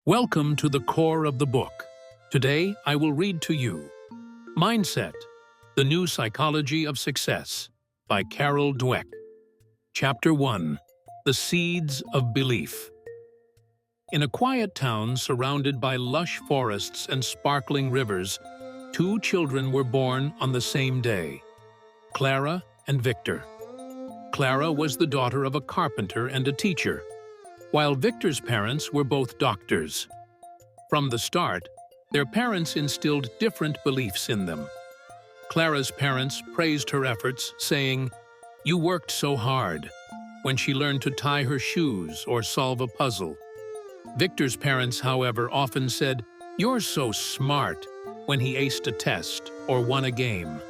Welcome to the core of the book. Today, I will read to you Mindset, The New Psychology of Success by Carol Dweck. Chapter 1. The Seeds of Belief. In a quiet town surrounded by lush forests and sparkling rivers, two children were born on the same day, Clara and Victor. Clara was the daughter of a carpenter and a teacher, while Victor's parents were both doctors. From the start, their parents instilled different beliefs in them. Clara's parents praised her efforts, saying, "You worked so hard," when she learned to tie her shoes or solve a puzzle. Victor's parents, however, often said, "You're so smart," when he aced a test or won a game.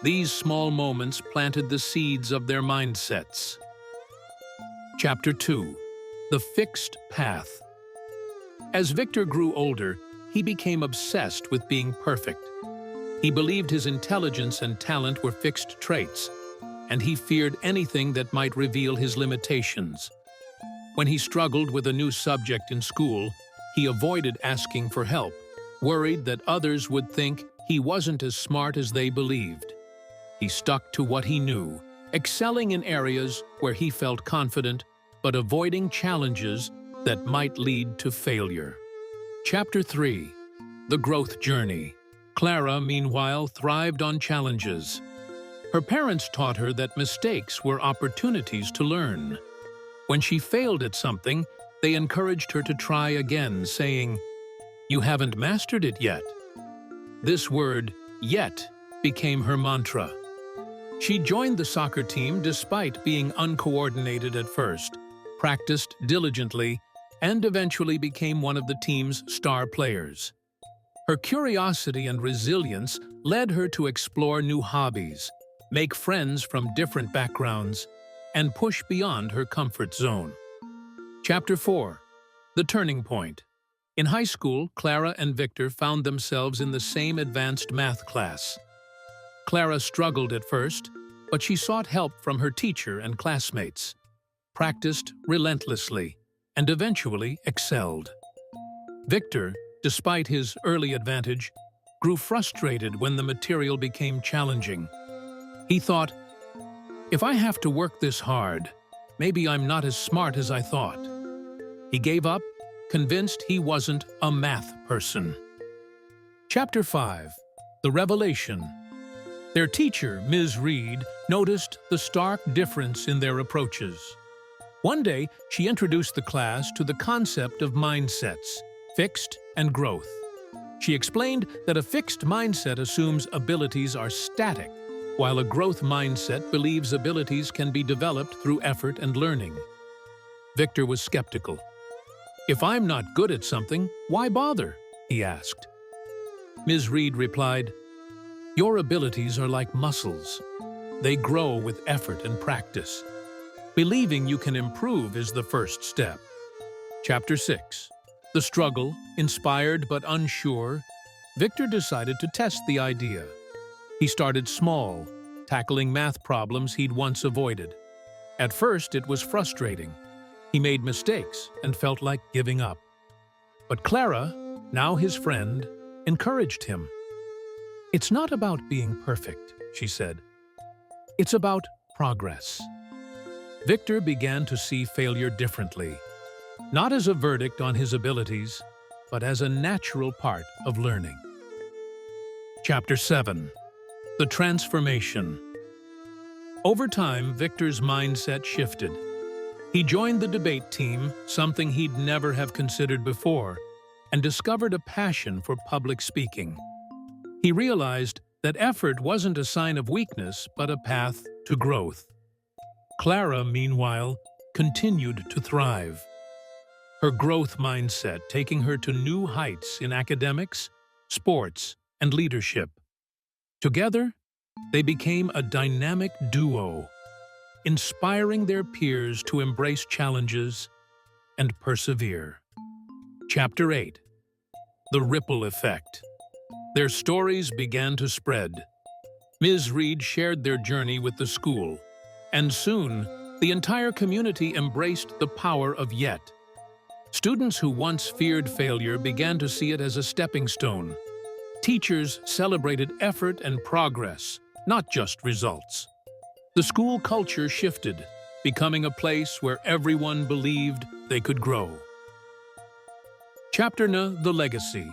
These small moments planted the seeds of their mindsets. Chapter 2. The Fixed Path. As Victor grew older, he became obsessed with being perfect. He believed his intelligence and talent were fixed traits, and he feared anything that might reveal his limitations. When he struggled with a new subject in school, he avoided asking for help, worried that others would think he wasn't as smart as they believed. He stuck to what he knew, excelling in areas where he felt confident, but avoiding challenges that might lead to failure. Chapter 3. The Growth Journey. Clara, meanwhile, thrived on challenges. Her parents taught her that mistakes were opportunities to learn. When she failed at something, they encouraged her to try again, saying, "You haven't mastered it yet." This word, "yet," became her mantra. She joined the soccer team despite being uncoordinated at first, practiced diligently, and eventually became one of the team's star players. Her curiosity and resilience led her to explore new hobbies, make friends from different backgrounds, and push beyond her comfort zone. Chapter 4. The Turning Point. In high school, Clara and Victor found themselves in the same advanced math class. Clara struggled at first, but she sought help from her teacher and classmates, practiced relentlessly, and eventually excelled. Victor, despite his early advantage, grew frustrated when the material became challenging. He thought, "If I have to work this hard, maybe I'm not as smart as I thought." He gave up, convinced he wasn't a math person. Chapter 5. The Revelation. Their teacher, Ms. Reed, noticed the stark difference in their approaches. One day, she introduced the class to the concept of mindsets, fixed and growth. She explained that a fixed mindset assumes abilities are static, while a growth mindset believes abilities can be developed through effort and learning. Victor was skeptical. "If I'm not good at something, why bother?" he asked. Ms. Reed replied, "Your abilities are like muscles. They grow with effort and practice. Believing you can improve is the first step." Chapter 6. The Struggle. Inspired but unsure, Victor decided to test the idea. He started small, tackling math problems he'd once avoided. At first, it was frustrating. He made mistakes and felt like giving up. But Clara, now his friend, encouraged him. "It's not about being perfect," she said. "It's about progress." Victor began to see failure differently, not as a verdict on his abilities, but as a natural part of learning. Chapter 7. The Transformation. Over time, Victor's mindset shifted. He joined the debate team, something he'd never have considered before, and discovered a passion for public speaking. He realized that effort wasn't a sign of weakness, but a path to growth. Clara, meanwhile, continued to thrive, her growth mindset taking her to new heights in academics, sports, and leadership. Together, they became a dynamic duo, inspiring their peers to embrace challenges and persevere. Chapter 8. The Ripple Effect. Their stories began to spread. Ms. Reed shared their journey with the school, and soon the entire community embraced the power of yet. Students who once feared failure began to see it as a stepping stone. Teachers celebrated effort and progress, not just results. The school culture shifted, becoming a place where everyone believed they could grow. Chapter 9: The Legacy.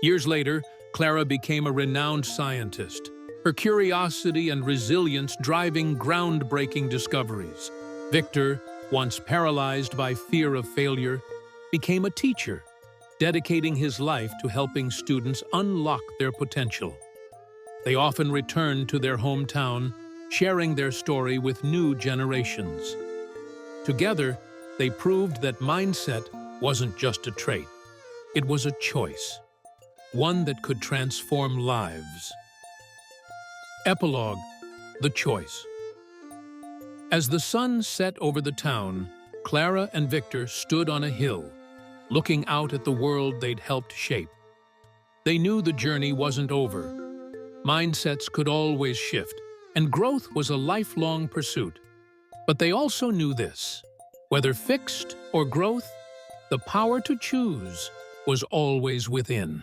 Years later, Clara became a renowned scientist, her curiosity and resilience driving groundbreaking discoveries. Victor, once paralyzed by fear of failure, became a teacher, dedicating his life to helping students unlock their potential. They often returned to their hometown, sharing their story with new generations. Together, they proved that mindset wasn't just a trait. It was a choice, one that could transform lives. Epilogue: The Choice. As the sun set over the town, Clara and Victor stood on a hill, looking out at the world they'd helped shape. They knew the journey wasn't over. Mindsets could always shift, and growth was a lifelong pursuit. But they also knew this: whether fixed or growth, the power to choose was always within.